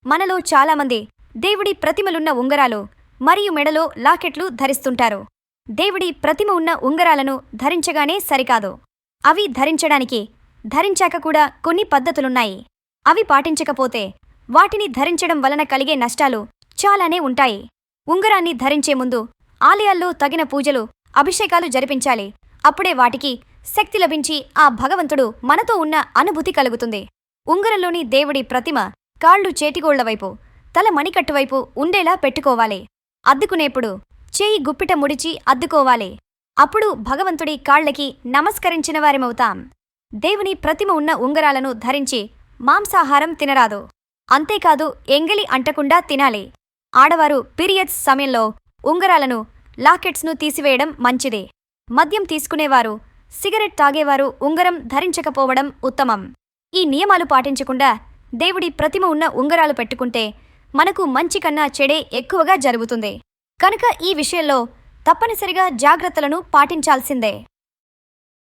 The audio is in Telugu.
మనలో చాలామంది దేవుడి ప్రతిమలున్న ఉంగరాలు మరియు మెడలో లాకెట్లు ధరిస్తుంటారు. దేవుడి ప్రతిమ ఉన్న ఉంగరాలను ధరించగానే సరికాదు. అవి ధరించాక కూడా కొన్ని పద్ధతులున్నాయి. అవి పాటించకపోతే వాటిని ధరించడం వలన కలిగే నష్టాలు చాలానే ఉంటాయి. ఉంగరాన్ని ధరించే ముందు ఆలయాల్లో తగిన పూజలు, అభిషేకాలు జరిపించాలి. అప్పుడే వాటికి శక్తి లభించి ఆ భగవంతుడు మనతో ఉన్న అనుభూతి కలుగుతుంది. ఉంగరంలోని దేవుడి ప్రతిమ కాళ్ళు చేతిగోళ్ల వైపు, తల మణికట్టు వైపు ఉండేలా పెట్టుకోవాలి. అద్దుకునేప్పుడు చేయి గుప్పిట ముడిచి అద్దుకోవాలి. అప్పుడు భగవంతుడి కాళ్లకి నమస్కరించిన వారిమవుతాం. దేవుని ప్రతిమ ఉన్న ఉంగరాలను ధరించి మాంసాహారం తినరాదు. అంతేకాదు, ఎంగిలి అంటకుండా తినాలి. ఆడవారు పీరియడ్స్ సమయంలో ఉంగరాలను, లాకెట్స్ను తీసివేయడం మంచిదే. మద్యం తీసుకునేవారు, సిగరెట్ తాగేవారు ఉంగరం ధరించకపోవడం ఉత్తమం. ఈ నియమాలు పాటించకుండా దేవుడి ప్రతిమ ఉన్న ఉంగరాలు పెట్టుకుంటే మనకు మంచి కన్నా చెడే ఎక్కువగా జరుగుతుంది. కనుక ఈ విషయంలో తప్పనిసరిగా జాగ్రత్తలను పాటించాల్సిందే.